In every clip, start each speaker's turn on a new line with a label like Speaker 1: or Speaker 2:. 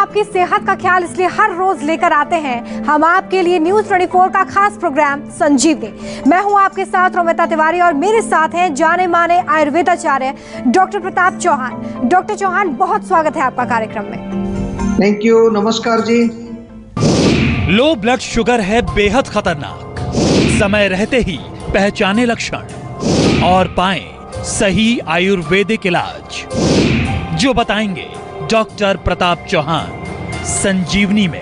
Speaker 1: आपकी सेहत का ख्याल इसलिए हर रोज लेकर आते हैं हम आपके लिए न्यूज 24 का खास प्रोग्राम संजीवनी। मैं हूं आपके साथ रोमिता तिवारी और मेरे साथ हैं जाने माने आयुर्वेदाचार्य डॉक्टर प्रताप चौहान। डॉक्टर चौहान, बहुत स्वागत है आपका कार्यक्रम में।
Speaker 2: थैंक यू, नमस्कार जी।
Speaker 3: लो ब्लड शुगर है बेहद खतरनाक। समय रहते ही पहचाने लक्षण और पाएं सही आयुर्वेदिक इलाज, जो बताएंगे डॉक्टर प्रताप चौहान संजीवनी में।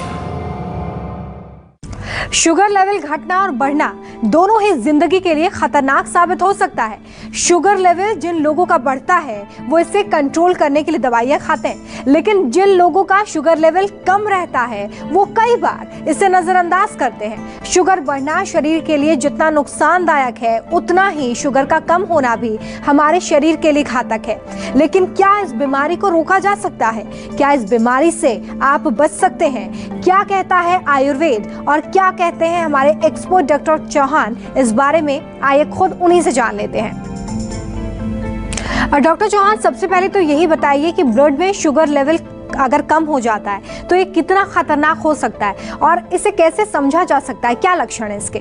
Speaker 1: शुगर लेवल घटना और बढ़ना दोनों ही जिंदगी के लिए खतरनाक साबित हो सकता है। शुगर लेवल जिन लोगों का बढ़ता है वो इसे कंट्रोल करने के लिए दवाइयां खाते हैं, लेकिन जिन लोगों का शुगर लेवल कम रहता है वो कई बार इसे नजरअंदाज करते हैं। शुगर बढ़ना शरीर के लिए जितना नुकसानदायक है उतना ही शुगर का कम होना भी हमारे शरीर के लिए घातक है। लेकिन क्या इस बीमारी को रोका जा सकता है? क्या इस बीमारी से आप बच सकते हैं? क्या कहता है आयुर्वेद और क्या कहते हैं हमारे एक्सपर्ट डॉक्टर चौहान इस बारे में? आइए खुद उन्हीं से जान लेते हैं। डॉक्टर चौहान, सबसे पहले तो यही बताइए कि ब्लड में शुगर लेवल अगर कम हो जाता है तो ये कितना खतरनाक हो सकता है और इसे कैसे समझा जा सकता है? क्या लक्षण है इसके?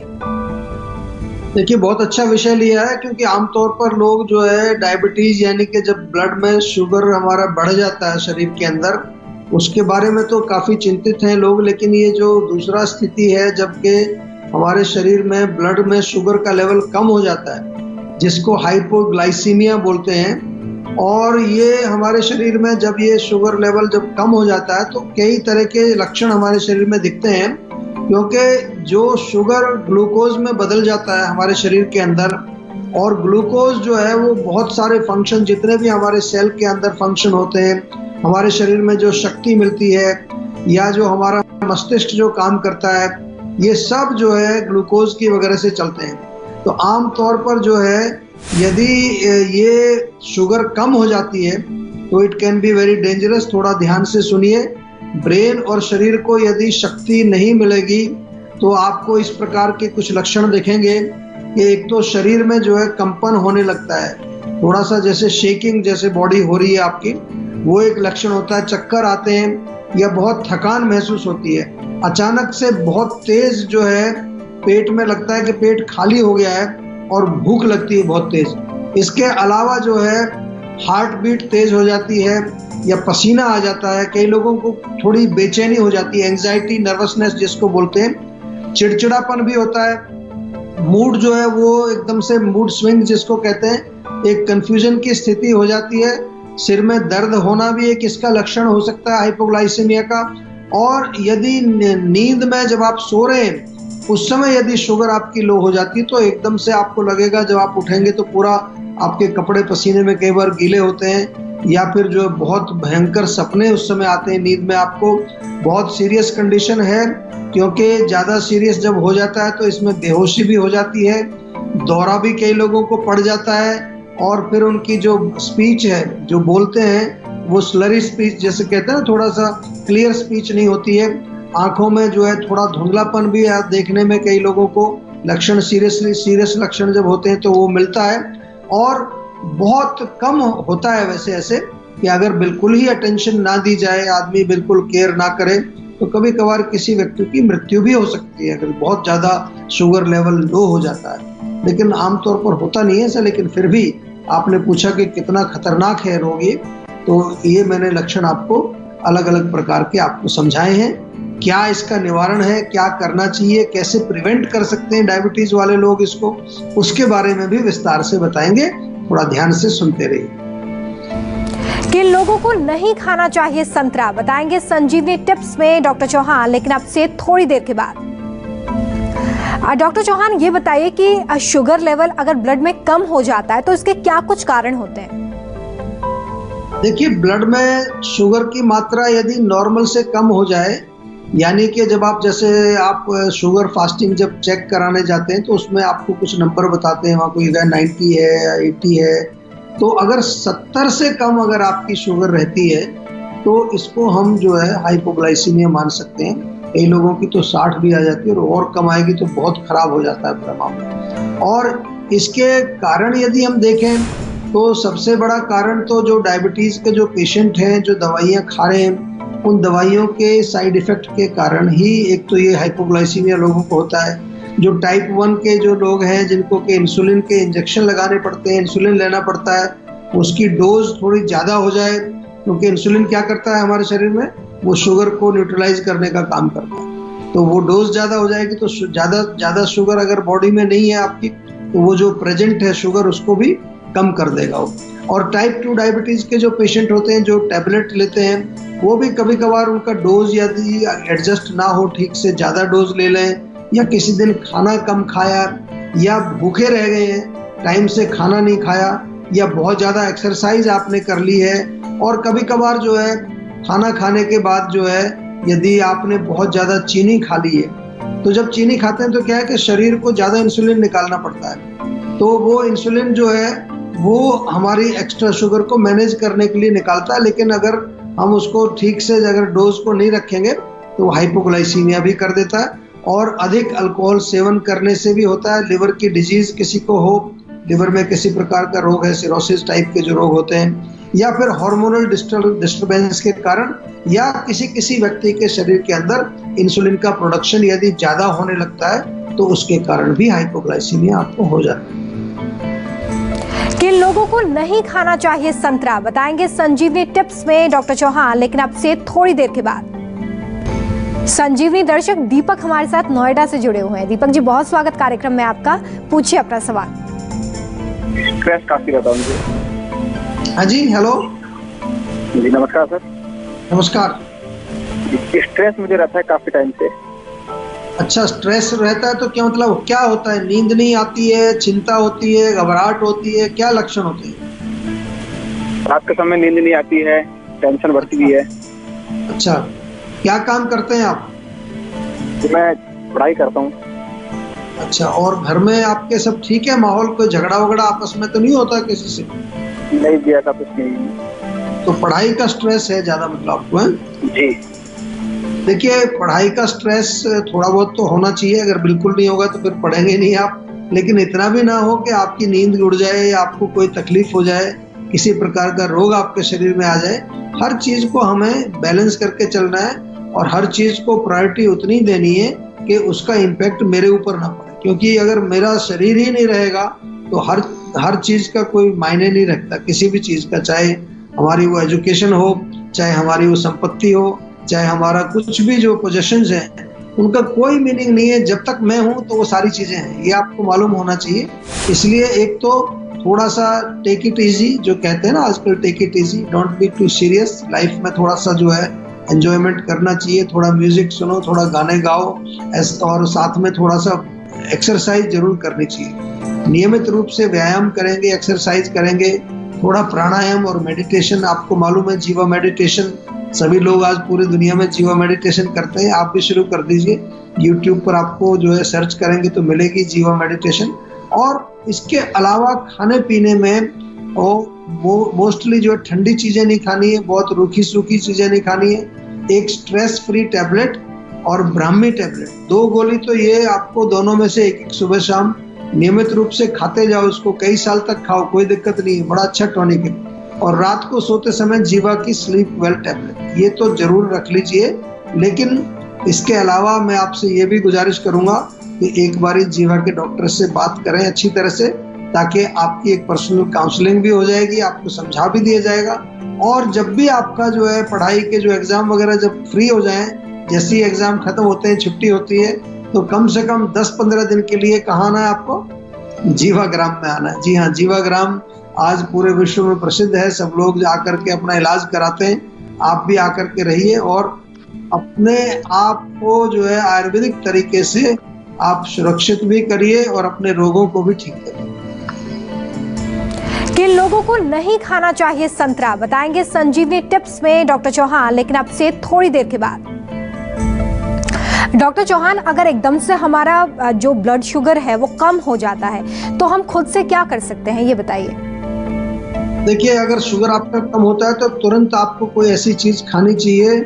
Speaker 2: देखिए, बहुत अच्छा विषय लिया है, क्योंकि आमतौर पर लोग जो है डायबिटीज यानी कि जब ब्लड में शुगर हमारा बढ़ जाता है शरीर के अंदर, उसके बारे में तो काफ़ी चिंतित हैं लोग। लेकिन ये जो दूसरा स्थिति है जबकि हमारे शरीर में ब्लड में शुगर का लेवल कम हो जाता है, जिसको हाइपोग्लाइसीमिया बोलते हैं, और ये हमारे शरीर में जब ये शुगर लेवल जब कम हो जाता है तो कई तरह के लक्षण हमारे शरीर में दिखते हैं, क्योंकि जो शुगर ग्लूकोज में बदल जाता है हमारे शरीर के अंदर, और ग्लूकोज जो है वो बहुत सारे फंक्शन, जितने भी हमारे सेल के अंदर फंक्शन होते हैं, हमारे शरीर में जो शक्ति मिलती है या जो हमारा मस्तिष्क जो काम करता है, ये सब जो है ग्लूकोज की वगैरह से चलते हैं। तो आम तौर पर जो है यदि ये शुगर कम हो जाती है तो it can be very dangerous. थोड़ा ध्यान से सुनिए। ब्रेन और शरीर को यदि शक्ति नहीं मिलेगी तो आपको इस प्रकार के कुछ लक्षण दिखेंगे कि एक तो शरीर में जो है कंपन होने लगता है, थोड़ा सा जैसे शेकिंग जैसे बॉडी हो रही है आपकी, वो एक लक्षण होता है। चक्कर आते हैं या बहुत थकान महसूस होती है। अचानक से बहुत तेज जो है पेट में लगता है कि पेट खाली हो गया है और भूख लगती है बहुत तेज। इसके अलावा जो है हार्ट बीट तेज हो जाती है या पसीना आ जाता है। कई लोगों को थोड़ी बेचैनी हो जाती है, एंजाइटी, नर्वसनेस जिसको बोलते हैं। चिड़चिड़ापन भी होता है। मूड जो है वो एकदम से मूड स्विंग जिसको कहते हैं, एक कंफ्यूजन की स्थिति हो जाती है। सिर में दर्द होना भी एक इसका लक्षण हो सकता है हाइपोग्लाइसेमिया का। और यदि नींद में जब आप सो रहे हैं उस समय यदि शुगर आपकी लो हो जाती है तो एकदम से आपको लगेगा, जब आप उठेंगे तो पूरा आपके कपड़े पसीने में कई बार गीले होते हैं, या फिर जो बहुत भयंकर सपने उस समय आते हैं नींद में आपको। बहुत सीरियस कंडीशन है, क्योंकि ज़्यादा सीरियस जब हो जाता है तो इसमें बेहोशी भी हो जाती है, दौरा भी कई लोगों को पड़ जाता है, और फिर उनकी जो स्पीच है, जो बोलते हैं, वो स्लरी स्पीच जैसे कहते हैं ना, थोड़ा सा क्लियर स्पीच नहीं होती है। आंखों में जो है थोड़ा धुंधलापन भी है देखने में कई लोगों को। लक्षण सीरियस लक्षण जब होते हैं तो वो मिलता है। और बहुत कम होता है वैसे ऐसे कि अगर बिल्कुल ही अटेंशन ना दी जाए, आदमी बिल्कुल केयर ना करे, तो कभी कभार किसी व्यक्ति की मृत्यु भी हो सकती है अगर बहुत ज़्यादा शुगर लेवल लो हो जाता है। लेकिन आमतौर पर होता नहीं है ऐसा। लेकिन फिर भी आपने पूछा कि कितना खतरनाक है रोग ये, तो ये मैंने लक्षण आपको अलग अलग प्रकार के आपको समझाए हैं। क्या इसका निवारण है, क्या करना चाहिए, कैसे प्रिवेंट कर सकते हैं डायबिटीज वाले लोग इसको, उसके बारे में भी विस्तार से बताएंगे। थोड़ा ध्यान से सुनते रहिए।
Speaker 1: किन लोगों को नहीं खाना चाहिए संतरा, बताएंगे संजीवनी टिप्स में डॉक्टर चौहान, लेकिन आपसे थोड़ी देर के बाद। डॉक्टर चौहान, ये बताइए कि शुगर लेवल अगर ब्लड में कम हो जाता है तो इसके क्या कुछ कारण होते हैं?
Speaker 2: देखिए, ब्लड में शुगर की मात्रा यदि नॉर्मल से कम हो जाए, यानी कि जब आप जैसे आप शुगर फास्टिंग जब चेक कराने जाते हैं तो उसमें आपको कुछ नंबर बताते हैं, वहाँ कोई 90 है या 80 है, तो अगर 70 से कम अगर आपकी शुगर रहती है तो इसको हम जो है हाइपोग्लाइसीमिया मान सकते हैं। कई लोगों की तो 60 भी आ जाती है, और कम आएगी तो बहुत खराब हो जाता है पूरा मामला। और इसके कारण यदि हम देखें तो सबसे बड़ा कारण तो जो डायबिटीज़ के जो पेशेंट हैं, जो दवाइयाँ खा रहे हैं, उन दवाइयों के साइड इफ़ेक्ट के कारण ही एक तो ये हाइपोग्लाइसीमिया लोगों को होता है। जो टाइप 1 के जो लोग हैं जिनको के इंसुलिन के इंजेक्शन लगाने पड़ते हैं, इंसुलिन लेना पड़ता है, उसकी डोज थोड़ी ज़्यादा हो जाए, क्योंकि इंसुलिन क्या करता है हमारे शरीर में, वो शुगर को न्यूट्रलाइज करने का काम करता है। तो वो डोज ज़्यादा हो जाएगी तो ज़्यादा शुगर अगर बॉडी में नहीं है आपकी, तो वो जो प्रेजेंट है शुगर उसको भी कम कर देगा वो। और टाइप 2 डायबिटीज़ के जो पेशेंट होते हैं जो टैबलेट लेते हैं, वो भी कभी कभार उनका डोज यदि एडजस्ट ना हो ठीक से, ज़्यादा डोज ले लें, या किसी दिन खाना कम खाया, या भूखे रह गए हैं, टाइम से खाना नहीं खाया, या बहुत ज़्यादा एक्सरसाइज आपने कर ली है, और कभी कभार जो है खाना खाने के बाद जो है यदि आपने बहुत ज़्यादा चीनी खा ली है, तो जब चीनी खाते हैं तो क्या है कि शरीर को ज़्यादा इंसुलिन निकालना पड़ता है। तो वो इंसुलिन जो है वो हमारी एक्स्ट्रा शुगर को मैनेज करने के लिए निकालता है, लेकिन अगर हम उसको ठीक से अगर डोज को नहीं रखेंगे तो हाइपोग्लाइसीमिया भी कर देता है। और अधिक अल्कोहल सेवन करने से भी होता है। लिवर की डिजीज किसी को हो, लिवर में किसी प्रकार का रोग है, सिरोसिस टाइप के जो रोग होते हैं, या फिर हार्मोनल डिस्टर्बेंस के कारण, या किसी व्यक्ति के शरीर के अंदर इंसुलिन का प्रोडक्शन यदि ज़्यादा होने लगता है तो उसके कारण भी हाइपोग्लाइसीमिया आपको हो जाता है।
Speaker 1: किन लोगों को नहीं खाना चाहिए संतरा, बताएंगे संजीवनी टिप्स में डॉक्टर चौहान, लेकिन अब से थोड़ी देर के बाद। संजीवनी दर्शक दीपक हमारे साथ नोएडा से जुड़े हुए हैं। दीपक जी, बहुत स्वागत कार्यक्रम में आपका, पूछिए अपना सवाल।
Speaker 4: स्ट्रेस काफी रहता है मुझे।
Speaker 2: हाँ जी, हेलो
Speaker 4: जी नमस्कार सर।
Speaker 2: नमस्कार।
Speaker 4: स्ट्रेस मुझे रहता है काफी टाइम से।
Speaker 2: अच्छा, स्ट्रेस रहता है तो क्या मतलब क्या होता है? नींद नहीं आती है, चिंता होती है, घबराहट होती है, क्या लक्षण होते हैं?
Speaker 4: रात के समय नींद नहीं आती है, टेंशन बढ़ती भी है।
Speaker 2: अच्छा, क्या काम करते हैं आप?
Speaker 4: मैं पढ़ाई करता हूँ।
Speaker 2: अच्छा, और घर में आपके सब ठीक है? माहौल, कोई झगड़ा वगड़ा आपस में तो नहीं होता किसी से?
Speaker 4: नहीं जी, ऐसा कुछ नहीं।
Speaker 2: तो पढ़ाई का स्ट्रेस है ज्यादा मतलब आपको, है?
Speaker 4: जी
Speaker 2: देखिए, पढ़ाई का स्ट्रेस थोड़ा बहुत तो होना चाहिए, अगर बिल्कुल नहीं होगा तो फिर पढ़ेंगे नहीं आप। लेकिन इतना भी ना हो कि आपकी नींद उड़ जाए या आपको कोई तकलीफ हो जाए, किसी प्रकार का रोग आपके शरीर में आ जाए। हर चीज को हमें बैलेंस करके चलना है, और हर चीज को प्रायोरिटी उतनी देनी है कि उसका इम्पैक्ट मेरे ऊपर ना पड़े, क्योंकि अगर मेरा शरीर ही नहीं रहेगा तो हर चीज का कोई मायने नहीं रखता। किसी भी चीज का, चाहे हमारी वो एजुकेशन हो, चाहे हमारी वो संपत्ति हो, चाहे हमारा कुछ भी जो पोजेशंस हैं, उनका कोई मीनिंग नहीं है जब तक मैं हूं तो वो सारी चीजें हैं, ये आपको मालूम होना चाहिए। इसलिए एक तो थोड़ा सा टेक इट इजी, जो कहते हैं ना आजकल, take it easy, don't be too serious. Life में थोड़ा सा जो है एंजॉयमेंट करना चाहिए, थोड़ा म्यूजिक सुनो, थोड़ा गाने गाओ, और साथ में थोड़ा सा एक्सरसाइज जरूर करनी चाहिए। नियमित रूप से व्यायाम करेंगे, एक्सरसाइज करेंगे, थोड़ा प्राणायाम और मेडिटेशन। आपको मालूम है जीवा मेडिटेशन, सभी लोग आज पूरी दुनिया में जीवा मेडिटेशन करते हैं, आप भी शुरू कर दीजिए। यूट्यूब पर आपको जो है सर्च करेंगे तो मिलेगी जीवा मेडिटेशन। और इसके अलावा खाने पीने में मोस्टली जो है ठंडी चीजें नहीं खानी है, बहुत रूखी सूखी चीजें नहीं खानी है। एक स्ट्रेस फ्री टैबलेट और ब्राह्मी टैबलेट, 2 गोली तो ये आपको दोनों में से एक सुबह शाम नियमित रूप से खाते जाओ। इसको कई साल तक खाओ, कोई दिक्कत नहीं है, बड़ा अच्छा टॉनिक है। और रात को सोते समय जीवा की स्लीप वेल टैबलेट, ये तो जरूर रख लीजिए। लेकिन इसके अलावा मैं आपसे ये भी गुजारिश करूंगा कि एक बारी जीवा के डॉक्टर से बात करें अच्छी तरह से, ताकि आपकी एक पर्सनल काउंसलिंग भी हो जाएगी, आपको समझा भी दिया जाएगा। और जब भी आपका जो है पढ़ाई के जो एग्जाम वगैरह जब फ्री हो जाएं, जैसे ही एग्जाम खत्म होते हैं, छुट्टी होती है, तो कम से कम 10-15 दिन के लिए कहाँ आना है आपको? जीवाग्राम में आना है। जी हाँ, जीवाग्राम आज पूरे विश्व में प्रसिद्ध है, सब लोग आकर के अपना इलाज कराते हैं। आप भी आकर के रहिए और अपने आप को जो है आयुर्वेदिक तरीके से आप सुरक्षित भी करिए और अपने रोगों को भी ठीक करिए।
Speaker 1: किन लोगों को नहीं खाना चाहिए संतरा, बताएंगे संजीवनी टिप्स में डॉक्टर चौहान, लेकिन अब से थोड़ी देर के बाद। डॉक्टर चौहान, अगर एकदम से हमारा जो ब्लड शुगर है वो कम हो जाता है तो हम खुद से क्या कर सकते हैं, ये बताइए।
Speaker 2: देखिए, अगर शुगर आपका कम होता है तो तुरंत आपको कोई ऐसी चीज खानी चाहिए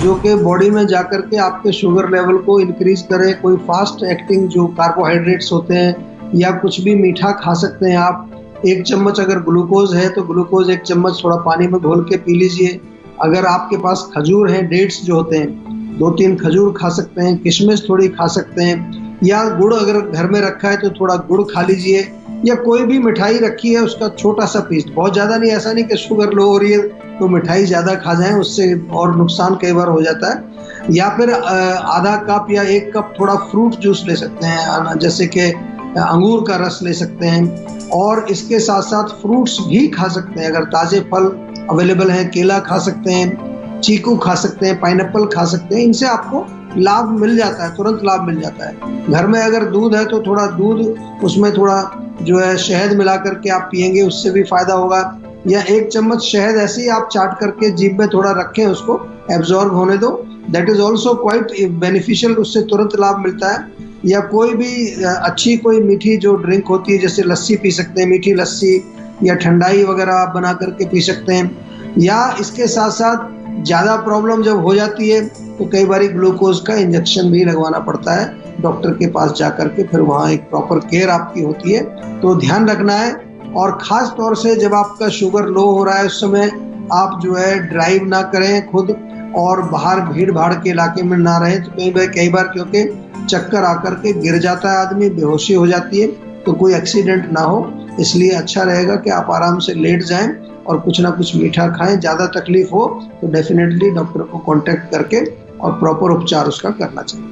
Speaker 2: जो कि बॉडी में जाकर के आपके शुगर लेवल को इंक्रीज करे। कोई फास्ट एक्टिंग जो कार्बोहाइड्रेट्स होते हैं, या कुछ भी मीठा खा सकते हैं आप। 1 चम्मच अगर ग्लूकोज है तो ग्लूकोज 1 चम्मच थोड़ा पानी में घोल के पी लीजिए। अगर आपके पास खजूर है, डेट्स जो होते हैं, 2-3 खजूर खा सकते हैं, किशमिश थोड़ी खा सकते हैं, या गुड़ अगर घर में रखा है तो थोड़ा गुड़ खा लीजिए, या कोई भी मिठाई रखी है उसका छोटा सा पीस, बहुत ज़्यादा नहीं, ऐसा नहीं कि शुगर लो हो रही है तो मिठाई ज़्यादा खा जाएं, उससे और नुकसान कई बार हो जाता है। या फिर आधा कप या 1 कप थोड़ा फ्रूट जूस ले सकते हैं, जैसे कि अंगूर का रस ले सकते हैं, और इसके साथ साथ फ्रूट्स भी खा सकते हैं। अगर ताज़े फल अवेलेबल हैं, केला खा सकते हैं, चीकू खा सकते हैं, पाइनएप्पल खा सकते हैं, इनसे आपको लाभ मिल जाता है, तुरंत लाभ मिल जाता है। घर में अगर दूध है तो थोड़ा दूध, उसमें थोड़ा जो है शहद मिला करके आप पियेंगे, उससे भी फायदा होगा। या 1 चम्मच शहद ऐसे ही आप चाट करके जीभ में थोड़ा रखें, उसको एब्जॉर्ब होने दो, that is also quite beneficial, उससे तुरंत लाभ मिलता है। या कोई भी अच्छी कोई मीठी जो ड्रिंक होती है, जैसे लस्सी पी सकते हैं, मीठी लस्सी, या ठंडाई वगैरह आप बना करके पी सकते हैं। या इसके साथ साथ ज़्यादा प्रॉब्लम जब हो जाती है तो कई बार ग्लूकोज का इंजेक्शन भी लगवाना पड़ता है डॉक्टर के पास जा करके, फिर वहाँ एक प्रॉपर केयर आपकी होती है, तो ध्यान रखना है। और ख़ास तौर से जब आपका शुगर लो हो रहा है उस समय आप जो है ड्राइव ना करें खुद, और बाहर भीड़ भाड़ के इलाके में ना रहें, तो कई बार क्योंकि चक्कर आकर के गिर जाता है आदमी, बेहोशी हो जाती है, तो कोई एक्सीडेंट ना हो, इसलिए अच्छा रहेगा कि आप आराम से लेट जाएं और कुछ ना कुछ मीठा खाएं। ज़्यादा तकलीफ हो तो डेफिनेटली डॉक्टर को कांटेक्ट करके और प्रॉपर उपचार उसका करना चाहिए।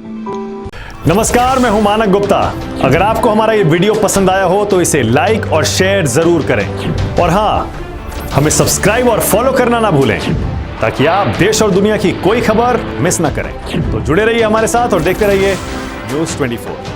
Speaker 5: नमस्कार, मैं हूं मानक गुप्ता। अगर आपको हमारा ये वीडियो पसंद आया हो तो इसे लाइक और शेयर जरूर करें, और हाँ, हमें सब्सक्राइब और फॉलो करना ना भूलें ताकि आप देश और दुनिया की कोई खबर मिस ना करें। तो जुड़े रहिए हमारे साथ और देखते रहिए News 24।